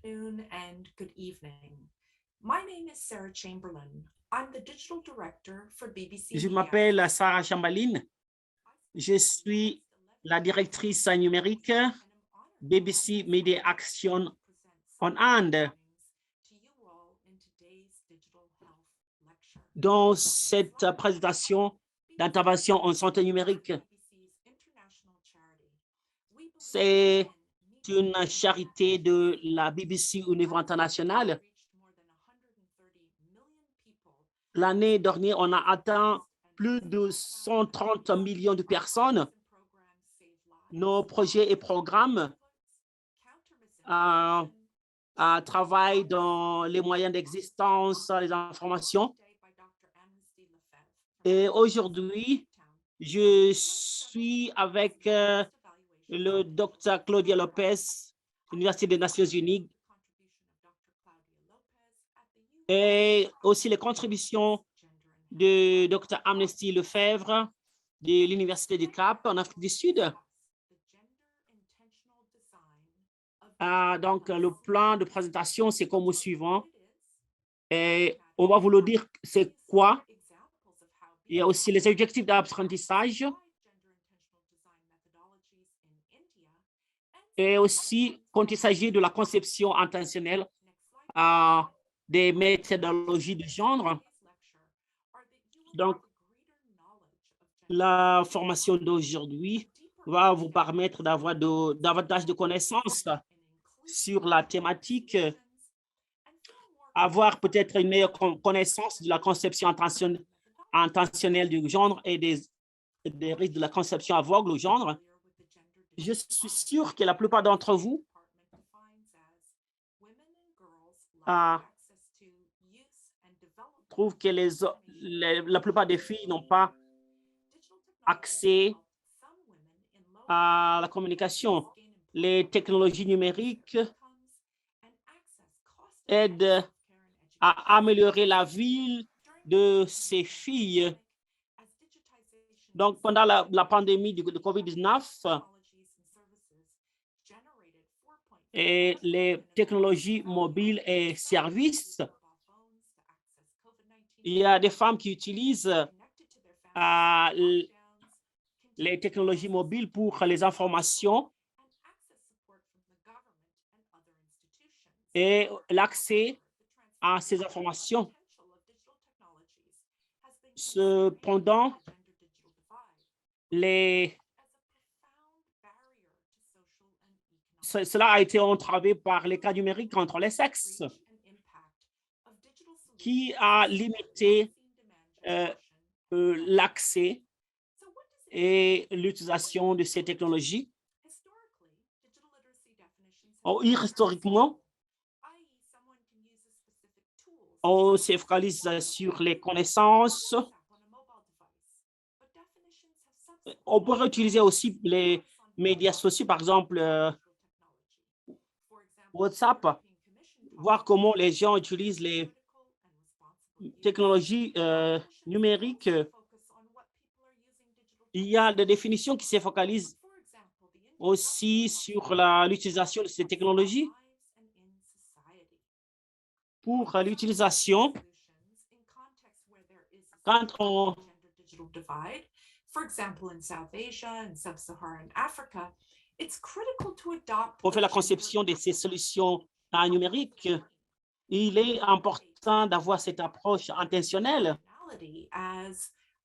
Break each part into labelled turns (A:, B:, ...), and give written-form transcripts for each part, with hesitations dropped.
A: afternoon and good evening. My name is Sarah Chamberlain. I'm the digital director for BBC
B: Je
A: Media.
B: m'appelle Sarah Chamberlain. Je suis la directrice numérique BBC Media Action en Inde. Dans cette présentation d'intervention en santé numérique, c'est une charité de la BBC au niveau international. L'année dernière, on a atteint plus de 130 millions de personnes. Nos projets et programmes travaillent dans les moyens d'existence, les informations. Et aujourd'hui, je suis avec le docteur Claudia Lopez, Université des Nations Unies, et aussi les contributions de Dr Amnesty Lefebvre de l'Université du Cap en Afrique du Sud. Donc, le plan de présentation, c'est comme au suivant. Et on va vous le dire, c'est quoi. Il y a aussi les objectifs d'apprentissage. Et aussi, quand il s'agit de la conception intentionnelle des méthodologies de genre. Donc, la formation d'aujourd'hui va vous permettre d'avoir davantage de connaissances sur la thématique, avoir peut-être une meilleure connaissance de la conception intentionnelle du genre et des risques de la conception aveugle au genre. Je suis sûr que la plupart d'entre vous trouvent que la plupart des filles n'ont pas accès à la communication. Les technologies numériques aident à améliorer la vie de ces filles. Donc, pendant la pandémie de COVID-19, et les technologies mobiles et services, il y a des femmes qui utilisent les technologies mobiles pour les informations et l'accès à ces informations. Cependant, cela a été entravé par les cas numériques entre les sexes, qui a limité l'accès et l'utilisation de ces technologies. Historiquement, on se focalise sur les connaissances. On pourrait utiliser aussi les médias sociaux, par exemple WhatsApp, voir comment les gens utilisent les technologies numériques. Il y a des définitions qui se focalisent aussi sur l'utilisation de ces technologies. Pour l'utilisation, quand on fait la conception de ces solutions numériques, il est important d'avoir cette approche intentionnelle.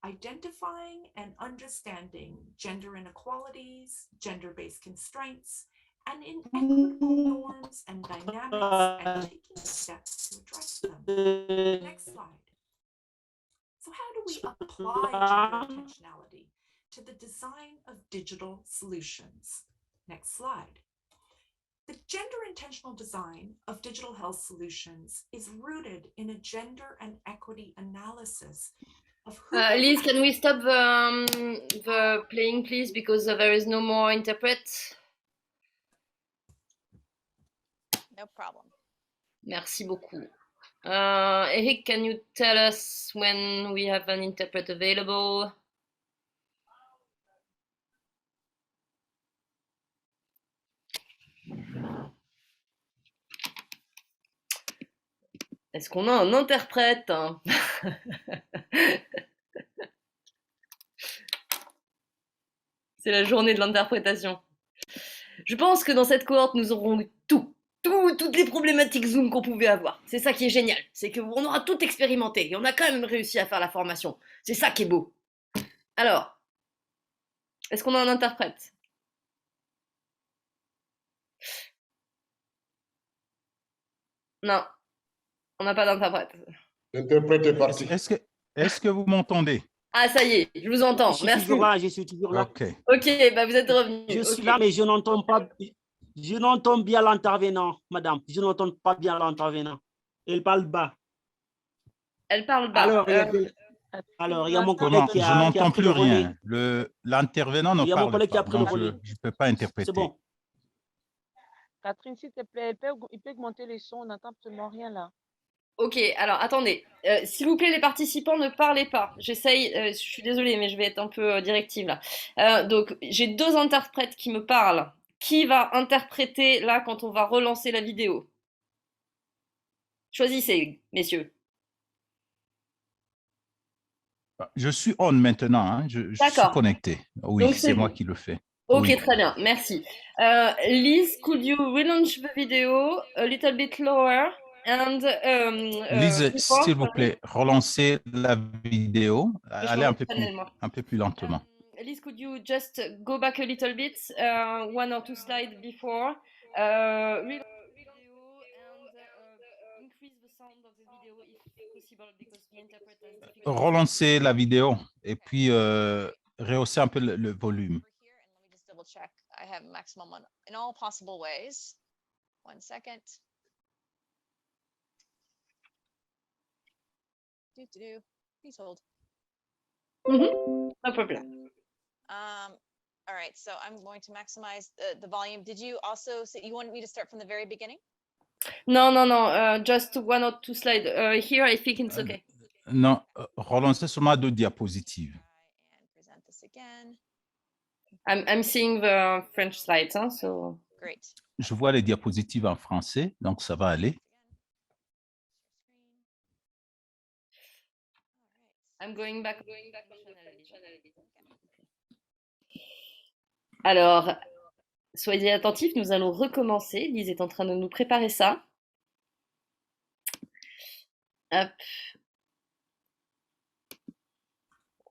A: Identifying and understanding gender inequalities, gender-based constraints, and inequitable norms and dynamics, and taking steps to address them. Next slide. So how do we apply gender intentionality to the design of digital solutions? Next slide. The gender intentional design of digital health solutions is rooted in a gender and equity analysis.
C: Liz, can we stop the playing, please, because there is no more interpret?
D: No problem.
C: Merci beaucoup. Eric, can you tell us when we have an interpret available? Est-ce qu'on a un interprète, hein? C'est la journée de l'interprétation. Je pense que dans cette cohorte, nous aurons eu toutes les problématiques Zoom qu'on pouvait avoir. C'est ça qui est génial, c'est qu'on aura tout expérimenté et on a quand même réussi à faire la formation. C'est ça qui est beau. Alors, est-ce qu'on a un interprète? Non, on n'a pas d'interprète.
E: L'interprète est parti.
F: Est-ce que vous m'entendez?
C: Ah, ça y est, je vous entends.
B: Je suis
C: Merci.
B: toujours là, je suis toujours là.
F: OK.
C: Ok, bah vous êtes revenu.
B: Je suis
C: Ok.
B: là, mais je n'entends pas. Je n'entends bien l'intervenant, madame. Je n'entends pas bien l'intervenant. Elle parle bas.
C: Elle parle bas.
B: Alors, il y a mon collègue
F: Comment?
B: qui
F: Je
B: a
F: n'entends
B: pris
F: plus
B: le relais.
F: rien. L'intervenant ne
B: Il y a mon
F: parle
B: collègue qui a
F: pas,
B: pris le
F: donc
B: relais.
F: je ne peux pas interpréter.
B: C'est bon.
G: Catherine, s'il te plaît, il peut augmenter les sons, on n'entend absolument rien là.
C: Ok, alors attendez. S'il vous plaît, les participants, ne parlez pas. J'essaye, je suis désolée, mais je vais être un peu directive là. Donc, j'ai 2 interprètes qui me parlent. Qui va interpréter là quand on va relancer la vidéo? Choisissez, messieurs.
F: Je suis on maintenant, hein. Je suis
C: D'accord.
F: connecté. Oui,
C: Donc,
F: c'est
C: c'est
F: moi
C: vous.
F: qui le fais.
C: Ok,
F: Oui.
C: très bien, merci. Liz, could you relaunch the video a little bit lower? And,
F: Lise,
C: before,
F: s'il vous
C: sorry.
F: plaît, relancez la vidéo.
C: Je
F: Allez
C: change de channel, moi.
F: un peu plus lentement.
C: Liz, could you just go back a little bit, 1 or 2 slides before, reload the video and increase the sound of the video if possible because the interpreter has difficulty.
F: Relancez la vidéo et puis rehaussez un peu le volume.
D: Over here, and let me just double check. I have maximum on in all possible ways. 1 second. Do. Please hold.
C: No problem.
D: All right, so I'm going to maximize the volume. Did you also say you wanted me to start from the very beginning?
C: No, just 1 or 2 slides. Here, I think it's okay.
F: Non, relancez seulement 2 diapositives.
D: And present this again.
C: I'm seeing the French slides, huh, so.
D: Great.
F: Je vois les diapositives en français, donc ça va aller.
C: I'm going back. Alors, soyez attentifs, nous allons recommencer. Lise est en train de nous préparer ça. Hop.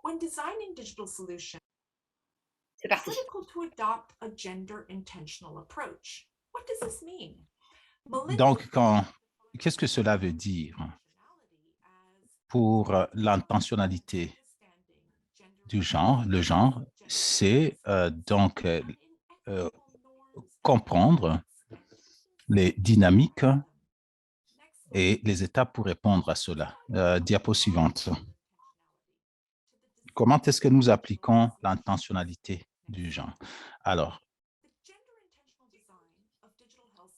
A: When designing digital solutions,
C: C'est
A: it's
C: parti.
A: critical to adopt a gender intentional approach. What does this mean? Melinda
F: Donc, qu'est-ce que cela veut dire pour l'intentionnalité du genre? Le genre, c'est donc comprendre les dynamiques et les étapes pour répondre à cela. Diapo suivante. Comment est-ce que nous appliquons l'intentionnalité du genre? Alors,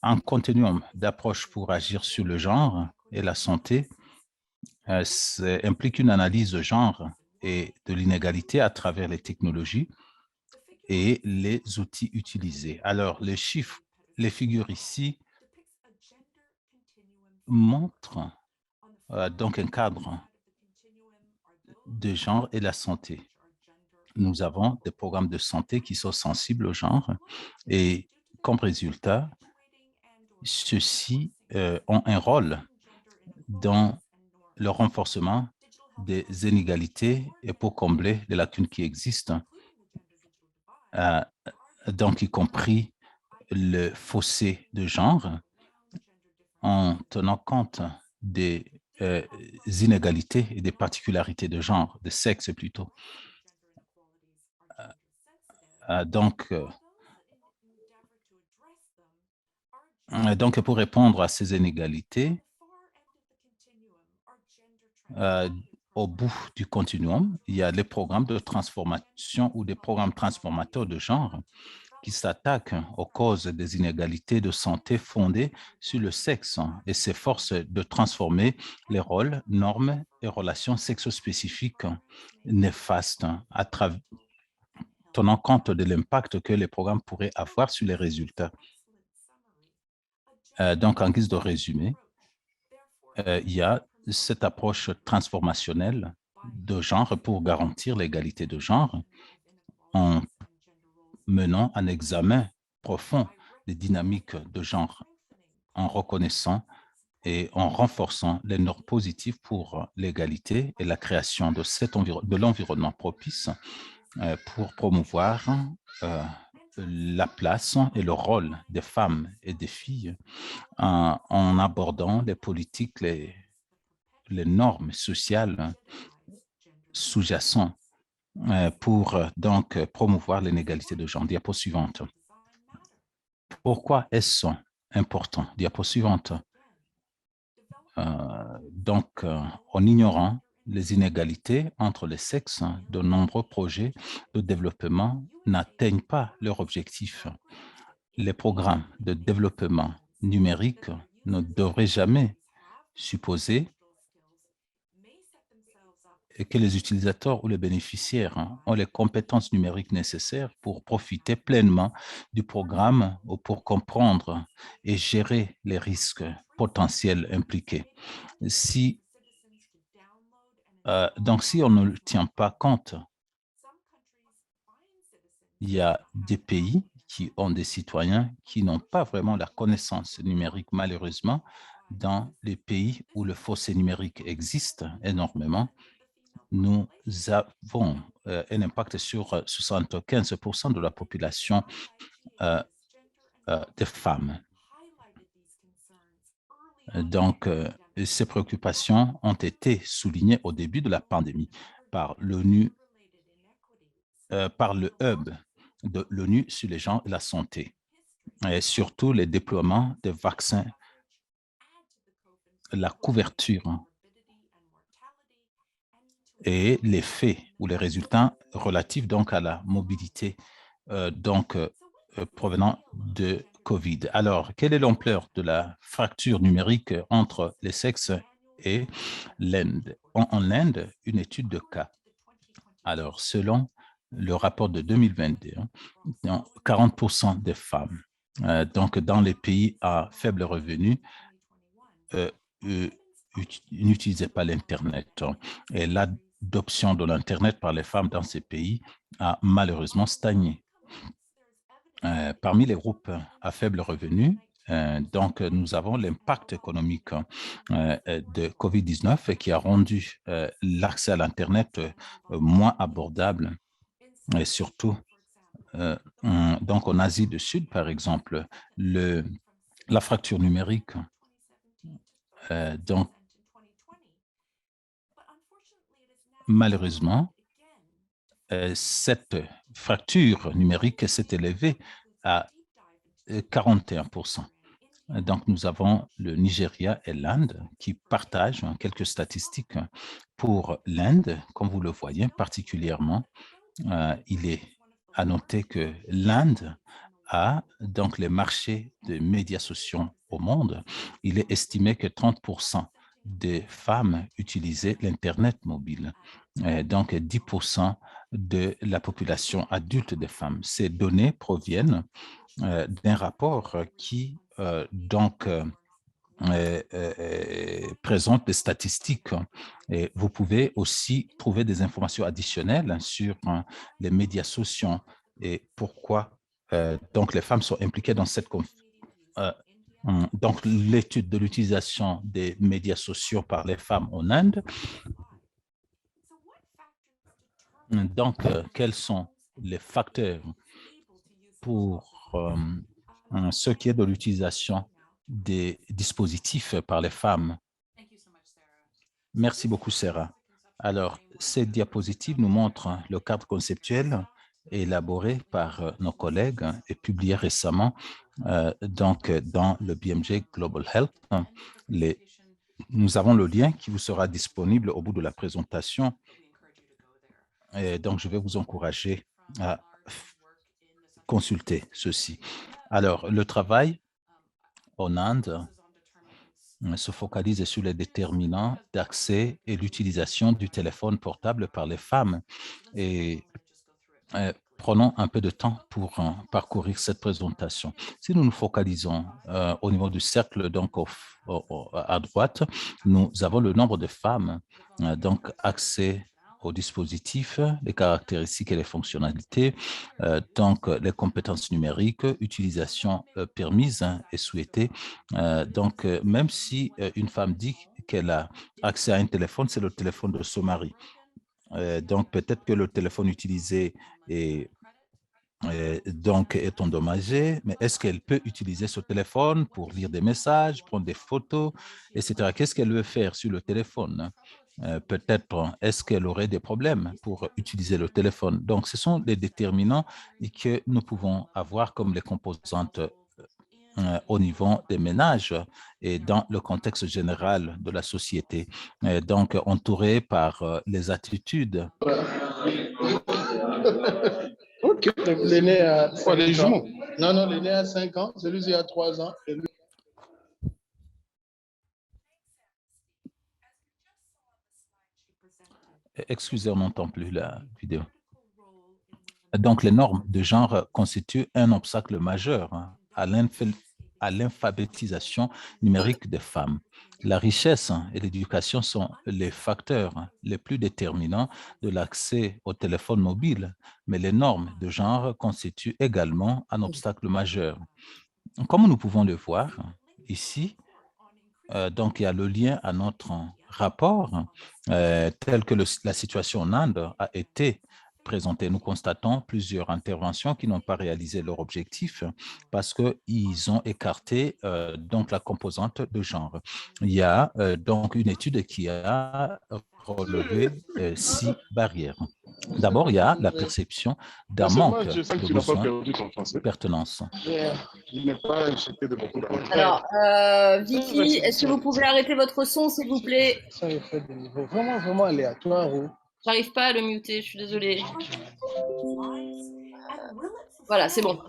F: un continuum d'approches pour agir sur le genre et la santé implique une analyse de genre et de l'inégalité à travers les technologies et les outils utilisés. Alors, les chiffres, les figures ici montrent donc un cadre de genre et la santé. Nous avons des programmes de santé qui sont sensibles au genre et comme résultat, ceux-ci ont un rôle dans le renforcement des inégalités et pour combler les lacunes qui existent, donc y compris le fossé de genre, en tenant compte des inégalités et des particularités de genre, de sexe plutôt. Donc, pour répondre à ces inégalités, au bout du continuum, il y a les programmes de transformation ou des programmes transformateurs de genre qui s'attaquent aux causes des inégalités de santé fondées sur le sexe et s'efforcent de transformer les rôles, normes et relations sexospécifiques néfastes à travers tenant compte de l'impact que les programmes pourraient avoir sur les résultats. Donc, en guise de résumé, il y a cette approche transformationnelle de genre pour garantir l'égalité de genre en menant un examen profond des dynamiques de genre, en reconnaissant et en renforçant les normes positives pour l'égalité et la création de l'environnement propice pour promouvoir la place et le rôle des femmes et des filles en abordant les politiques, les normes sociales sous-jacentes pour donc promouvoir l'inégalité de genre. Diapo suivante. Pourquoi est-ce important? Diapo suivante. En ignorant les inégalités entre les sexes, de nombreux projets de développement n'atteignent pas leur objectif. Les programmes de développement numérique ne devraient jamais supposer que les utilisateurs ou les bénéficiaires ont les compétences numériques nécessaires pour profiter pleinement du programme ou pour comprendre et gérer les risques potentiels impliqués. Donc, si on ne tient pas compte, il y a des pays qui ont des citoyens qui n'ont pas vraiment la connaissance numérique, malheureusement. Dans les pays où le fossé numérique existe énormément, nous avons un impact sur 75% de la population des femmes. Donc, ces préoccupations ont été soulignées au début de la pandémie par l'ONU, par le hub de l'ONU sur les genres et la santé, et surtout les déploiements des vaccins, la couverture et les faits ou les résultats relatifs donc à la mobilité provenant de COVID. Alors, quelle est l'ampleur de la fracture numérique entre les sexes et l'Inde? En Inde, une étude de cas. Alors, selon le rapport de 2021, 40% des femmes donc dans les pays à faible revenu n'utilisaient pas l'Internet. Et l'adoption de l'Internet par les femmes dans ces pays a malheureusement stagné. Parmi les groupes à faible revenu, donc nous avons l'impact économique de COVID-19 qui a rendu l'accès à l'Internet moins abordable, et surtout donc en Asie du Sud, par exemple, la fracture numérique donc malheureusement, cette fracture numérique s'est élevée à 41%. Donc, nous avons le Nigeria et l'Inde qui partagent quelques statistiques. Pour l'Inde, comme vous le voyez particulièrement, il est à noter que l'Inde a donc les marchés de médias sociaux au monde. Il est estimé que 30% des femmes utilisaient l'Internet mobile, donc 10% de la population adulte des femmes. Ces données proviennent d'un rapport qui présente des statistiques. Et vous pouvez aussi trouver des informations additionnelles sur les médias sociaux et pourquoi donc les femmes sont impliquées dans cette donc l'étude de l'utilisation des médias sociaux par les femmes en Inde. Donc, quels sont les facteurs pour ce qui est de l'utilisation des dispositifs par les femmes? Merci beaucoup, Sarah. Alors, cette diapositive nous montre le cadre conceptuel élaboré par nos collègues et publié récemment donc dans le BMJ Global Health. Nous avons le lien qui vous sera disponible au bout de la présentation. Et donc, je vais vous encourager à consulter ceci. Alors, le travail en Inde se focalise sur les déterminants d'accès et l'utilisation du téléphone portable par les femmes. Et prenons un peu de temps pour parcourir cette présentation. Si nous nous focalisons au niveau du cercle, donc à droite, nous avons le nombre de femmes, donc accès au dispositif, les caractéristiques et les fonctionnalités, donc les compétences numériques, utilisation permise et souhaitée. Donc, même si une femme dit qu'elle a accès à un téléphone, c'est le téléphone de son mari. Donc, peut-être que le téléphone utilisé donc est endommagé, mais est-ce qu'elle peut utiliser ce téléphone pour lire des messages, prendre des photos, etc. Qu'est-ce qu'elle veut faire sur le téléphone? Peut-être est-ce qu'elle aurait des problèmes pour utiliser le téléphone. Donc, ce sont les déterminants que nous pouvons avoir comme les composantes au niveau des ménages et dans le contexte général de la société. Donc, entouré par les attitudes.
E: Ok, l'aîné a 5 ans. Non, l'aîné a 5 ans, celui-ci a 3 ans. Et lui...
F: Excusez, on n'entend plus la vidéo. Donc, les normes de genre constituent un obstacle majeur à l'alphabétisation numérique des femmes. La richesse et l'éducation sont les facteurs les plus déterminants de l'accès au téléphone mobile, mais les normes de genre constituent également un obstacle majeur. Comme nous pouvons le voir ici, donc il y a le lien à notre rapport tel que la situation en Inde a été présentée. Nous constatons plusieurs interventions qui n'ont pas réalisé leur objectif parce qu'ils ont écarté donc la composante de genre. Il y a donc une étude qui a relevé 6 barrières. D'abord, il y a la perception d'un manque de besoin de pertinence.
C: Alors, Vicky, est-ce que vous pouvez arrêter votre son, s'il vous plaît?
E: Ça est fait de niveau vraiment aléatoire.
C: J'arrive pas à le muter, je suis désolée. Voilà, c'est bon.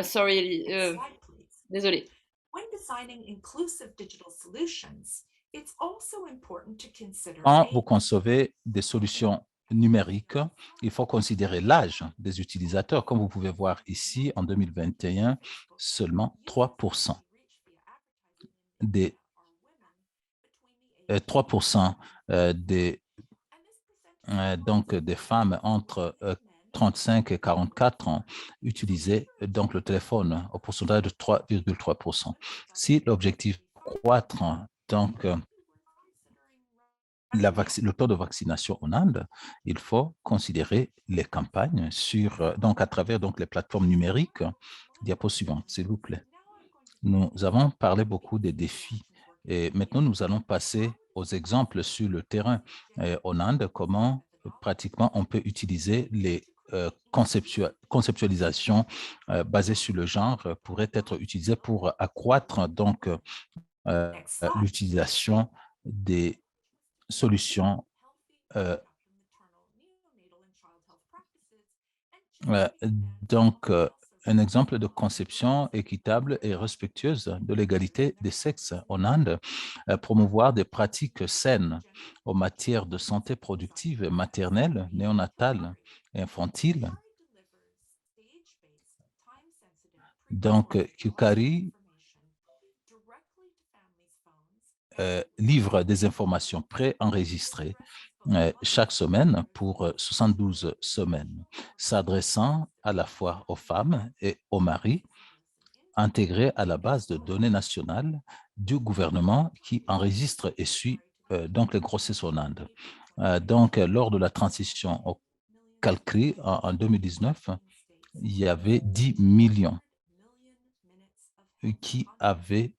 C: Sorry, désolée.
F: Quand vous concevez des solutions numériques, il faut considérer l'âge des utilisateurs. Comme vous pouvez voir ici, en 2021, seulement 3% des 3% donc des femmes entre 35 et 44 ans utilisaient donc le téléphone au pourcentage de 3,3%. Si l'objectif croître donc le taux de vaccination en Inde, il faut considérer les campagnes donc à travers donc les plateformes numériques. Diapo suivante, s'il vous plaît. Nous avons parlé beaucoup des défis et maintenant nous allons passer aux exemples sur le terrain. En Inde, comment pratiquement on peut utiliser les conceptualisations basées sur le genre pourraient être utilisées pour accroître donc l'utilisation des solutions donc un exemple de conception équitable et respectueuse de l'égalité des sexes en Inde, promouvoir des pratiques saines en matière de santé productive maternelle, néonatale et infantile. Donc, Kukari livre des informations préenregistrées chaque semaine pour 72 semaines, s'adressant à la fois aux femmes et aux maris, intégrés à la base de données nationales du gouvernement qui enregistre et suit donc les grossesses en Inde. Donc, lors de la transition au Kalkri en 2019, il y avait 10 millions qui avaient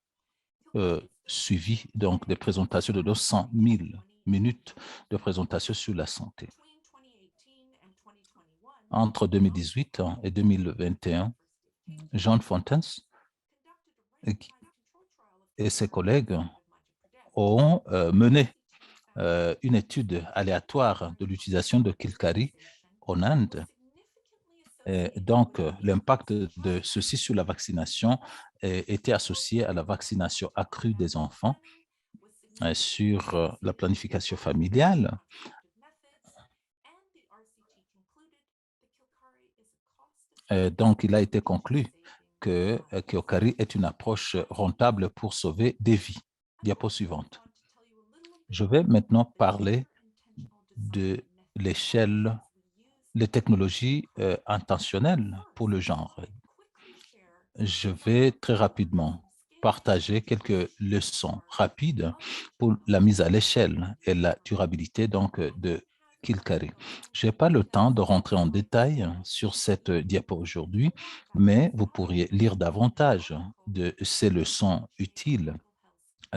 F: suivi donc des présentations de 200 000 minutes de présentation sur la santé. Entre 2018 et 2021, John Fontens et ses collègues ont mené une étude aléatoire de l'utilisation de Kilkari en Inde. Et donc, l'impact de ceci sur la vaccination était associé à la vaccination accrue des enfants, sur la planification familiale. Donc, il a été conclu que Keokari est une approche rentable pour sauver des vies. Diapo suivante. Je vais maintenant parler de l'échelle, les technologies intentionnelles pour le genre. Je vais très rapidement partager quelques leçons rapides pour la mise à l'échelle et la durabilité donc de Kilkari. Je n'ai pas le temps de rentrer en détail sur cette diapo aujourd'hui, mais vous pourriez lire davantage de ces leçons utiles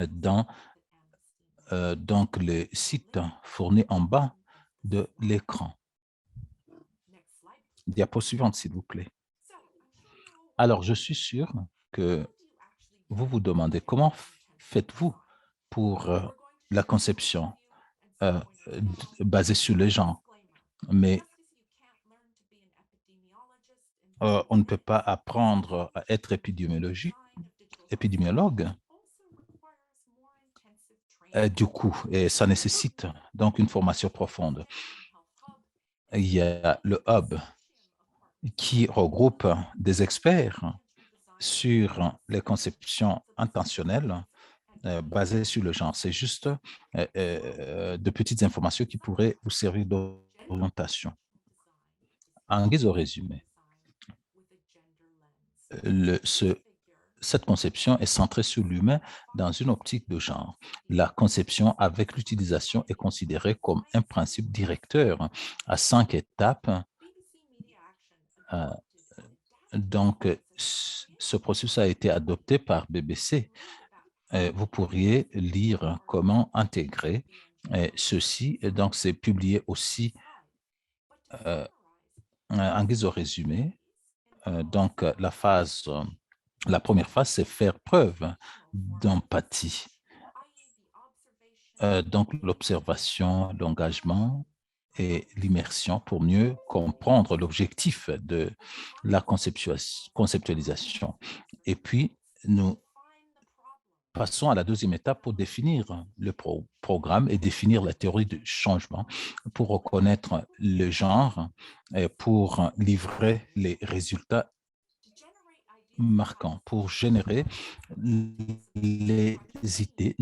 F: dans donc les sites fournis en bas de l'écran. Diapo suivante, s'il vous plaît. Alors, je suis sûr que vous vous demandez comment faites-vous pour la conception basée sur les gens, mais on ne peut pas apprendre à être épidémiologue. Du coup, et ça nécessite donc une formation profonde. Il y a le hub qui regroupe des experts sur les conceptions intentionnelles basées sur le genre. C'est juste de petites informations qui pourraient vous servir d'orientation. En guise de résumé, cette conception est centrée sur l'humain dans une optique de genre. La conception avec l'utilisation est considérée comme un principe directeur à 5 étapes. Donc, ce processus a été adopté par BBC. Vous pourriez lire comment intégrer ceci. Et donc, c'est publié aussi en guise de résumé. Donc, la première phase, c'est faire preuve d'empathie. Donc, l'observation, l'engagement et l'immersion pour mieux comprendre l'objectif de la conceptualisation. Et puis, nous passons à la deuxième étape pour définir le programme et définir la théorie du changement, pour reconnaître le genre et pour livrer les résultats marquants. Pour générer les idées,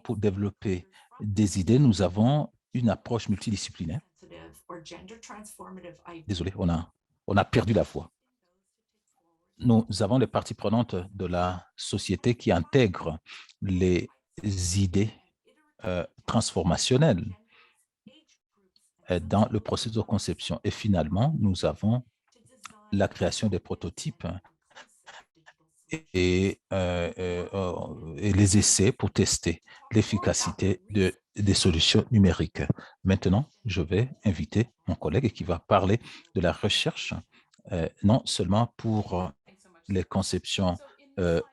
F: pour développer des idées, nous avons une approche multidisciplinaire. Désolé, on a perdu la voix. Nous avons les parties prenantes de la société qui intègrent les idées transformationnelles dans le processus de conception. Et finalement, nous avons la création des prototypes et les essais pour tester l'efficacité des solutions numériques. Maintenant, je vais inviter mon collègue qui va parler de la recherche, non seulement pour les conceptions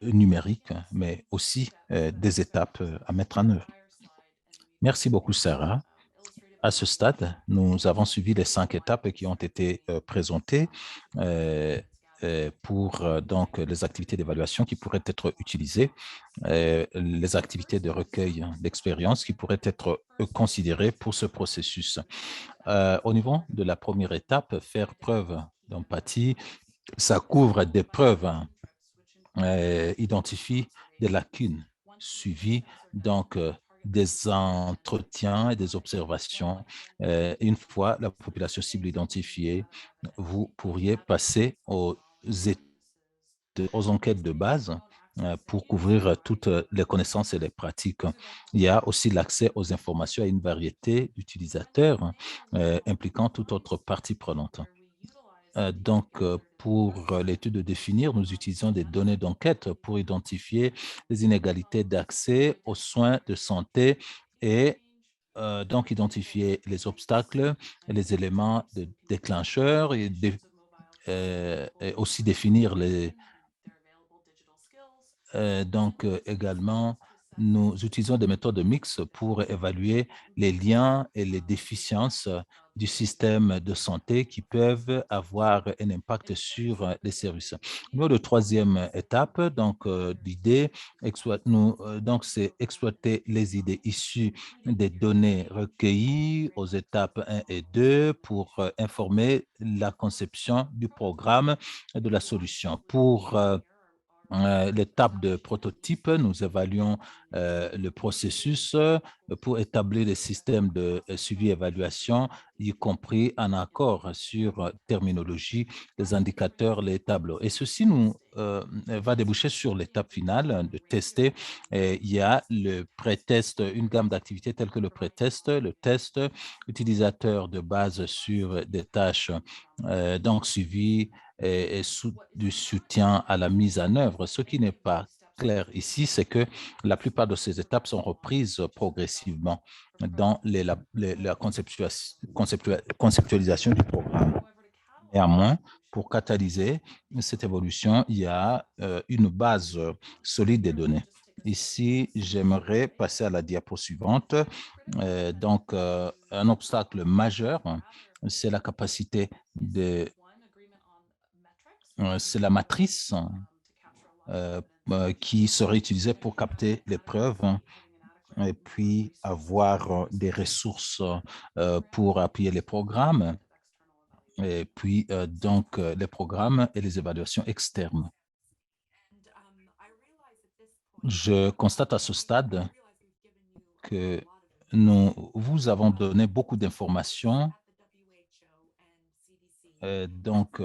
F: numériques, mais aussi des étapes à mettre en œuvre. Merci beaucoup, Sarah. À ce stade, nous avons suivi les 5 étapes qui ont été présentées pour donc les activités d'évaluation qui pourraient être utilisées, les activités de recueil d'expérience qui pourraient être considérées pour ce processus. Au niveau de la première étape, faire preuve d'empathie, ça couvre des preuves, identifie des lacunes, suivi donc des entretiens et des observations. Une fois la population cible identifiée, vous pourriez passer aux enquêtes de base pour couvrir toutes les connaissances et les pratiques. Il y a aussi l'accès aux informations à une variété d'utilisateurs impliquant toute autre partie prenante. Donc, pour l'étude de définir, nous utilisons des données d'enquête pour identifier les inégalités d'accès aux soins de santé et donc identifier les obstacles, les éléments déclencheurs et aussi définir les... donc, également, nous utilisons des méthodes mixtes pour évaluer les liens et les déficiences du système de santé qui peuvent avoir un impact sur les services. Au niveau de troisième étape, donc l'idée, donc c'est exploiter les idées issues des données recueillies aux étapes 1 et 2 pour informer la conception du programme et de la solution. Pour l'étape de prototype, nous évaluons le processus pour établir les systèmes de suivi et évaluation, y compris un accord sur terminologie, les indicateurs, les tableaux. Et ceci nous va déboucher sur l'étape finale de tester. Et il y a le pré-test, une gamme d'activités telles que le pré-test, le test utilisateur de base sur des tâches donc suivies et du soutien à la mise en œuvre. Ce qui n'est pas clair ici, c'est que la plupart de ces étapes sont reprises progressivement dans la conceptualisation du programme. Néanmoins, pour catalyser cette évolution, il y a une base solide des données. Ici, j'aimerais passer à la diapo suivante. Donc, un obstacle majeur, c'est la capacité de c'est la matrice qui serait utilisée pour capter les preuves et puis avoir des ressources pour appuyer les programmes et puis donc les programmes et les évaluations externes. Je constate à ce stade que nous vous avons donné beaucoup d'informations. Donc,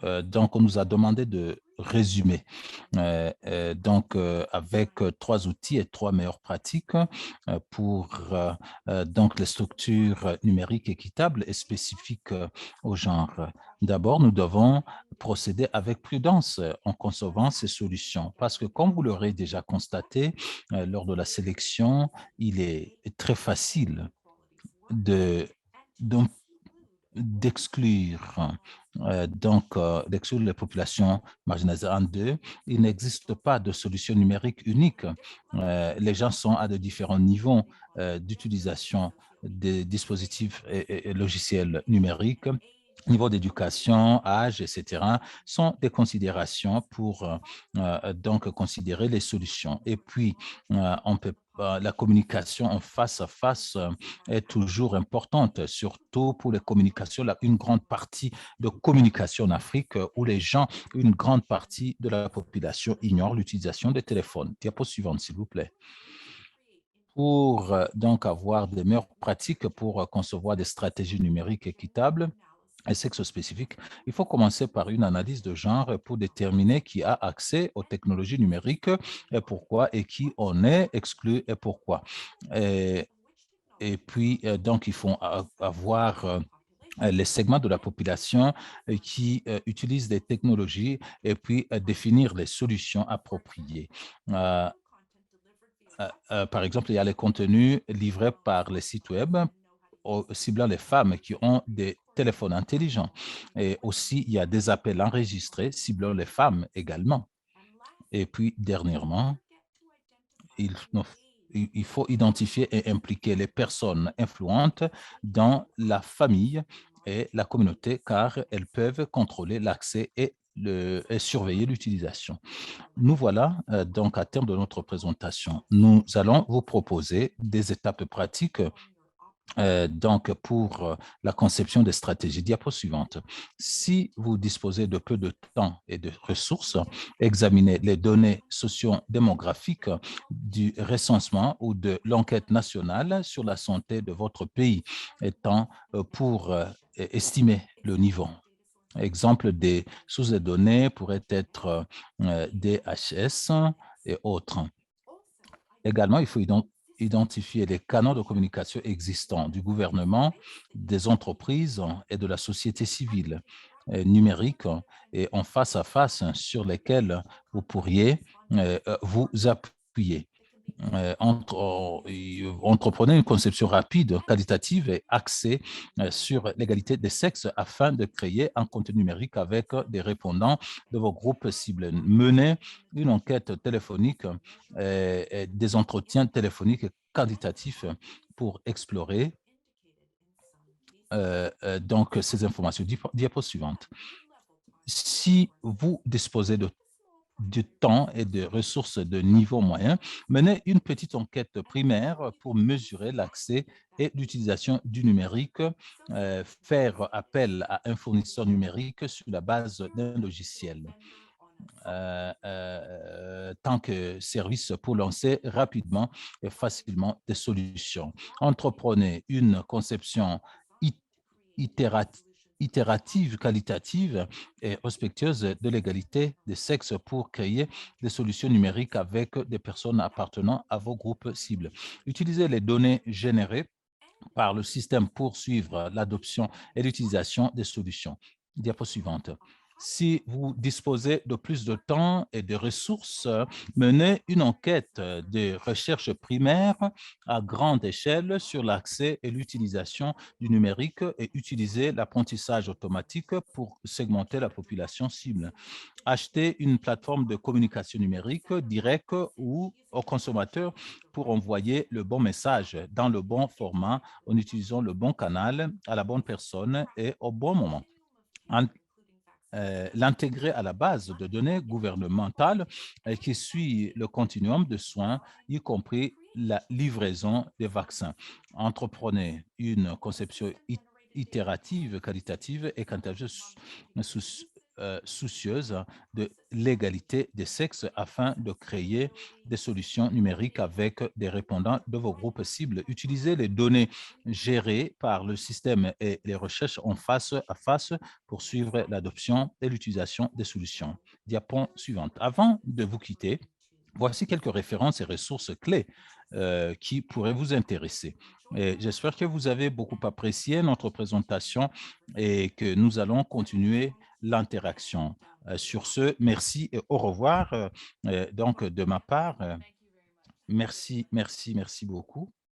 F: on nous a demandé de résumer. Donc, avec 3 outils et 3 meilleures pratiques pour donc les structures numériques équitables et spécifiques au genre. D'abord, nous devons procéder avec prudence en concevant ces solutions parce que, comme vous l'aurez déjà constaté lors de la sélection, il est très facile d'exclure d'exclure les populations marginalisées. En deux, il n'existe pas de solution numérique unique. Les gens sont à de différents niveaux d'utilisation des dispositifs et logiciels numériques. Niveau d'éducation, âge, etc., sont des considérations pour donc considérer les solutions. Et puis, on peut la communication en face à face est toujours importante, surtout pour les communications, une grande partie de communication en Afrique où les gens, une grande partie de la population ignore l'utilisation des téléphones. Diapo suivante, s'il vous plaît. Pour donc avoir des meilleures pratiques pour concevoir des stratégies numériques équitables, et sexe-spécifique, il faut commencer par une analyse de genre pour déterminer qui a accès aux technologies numériques et pourquoi, et qui en est exclu et pourquoi. Et puis, donc, il faut avoir les segments de la population qui utilisent des technologies et puis définir les solutions appropriées. Par exemple, il y a les contenus livrés par les sites web ciblant les femmes qui ont des téléphones intelligents. Et aussi, il y a des appels enregistrés ciblant les femmes également. Et puis, dernièrement, il faut identifier et impliquer les personnes influentes dans la famille et la communauté, car elles peuvent contrôler l'accès et surveiller l'utilisation. Nous voilà donc à terme de notre présentation. Nous allons vous proposer des étapes pratiques donc pour la conception des stratégies. Diapo suivante. Si vous disposez de peu de temps et de ressources, examinez les données socio-démographiques du recensement ou de l'enquête nationale sur la santé de votre pays, étant pour estimer le niveau. Exemple des sources de données pourraient être DHS et autres. Également, il faut identifier les canaux de communication existants du gouvernement, des entreprises et de la société civile numérique et en face à face sur lesquels vous pourriez vous appuyer. Entreprenez une conception rapide, qualitative et axée sur l'égalité des sexes afin de créer un contenu numérique avec des répondants de vos groupes cibles. Menez une enquête téléphonique, des entretiens téléphoniques qualitatifs pour explorer donc ces informations. Diapo suivante. Si vous disposez de temps et de ressources de niveau moyen, menez une petite enquête primaire pour mesurer l'accès et l'utilisation du numérique, faire appel à un fournisseur numérique sur la base d'un logiciel. Tant que service pour lancer rapidement et facilement des solutions. Entreprenez une conception itérative, qualitative et respectueuse de l'égalité des sexes pour créer des solutions numériques avec des personnes appartenant à vos groupes cibles. Utilisez les données générées par le système pour suivre l'adoption et l'utilisation des solutions. Diapo suivante. Si vous disposez de plus de temps et de ressources, menez une enquête de recherche primaire à grande échelle sur l'accès et l'utilisation du numérique et utilisez l'apprentissage automatique pour segmenter la population cible. Achetez une plateforme de communication numérique directe ou au consommateur pour envoyer le bon message dans le bon format en utilisant le bon canal à la bonne personne et au bon moment. L'intégrer à la base de données gouvernementales qui suit le continuum de soins, y compris la livraison des vaccins. Entreprenez une conception itérative, qualitative et soucieuse de l'égalité des sexes afin de créer des solutions numériques avec des répondants de vos groupes cibles. Utilisez les données gérées par le système et les recherches en face à face pour suivre l'adoption et l'utilisation des solutions. Diapo suivante. Avant de vous quitter, voici quelques références et ressources clés qui pourraient vous intéresser. J'espère que vous avez beaucoup apprécié notre présentation et que nous allons continuer l'interaction. Sur ce, merci et au revoir. Donc, de ma part, merci beaucoup.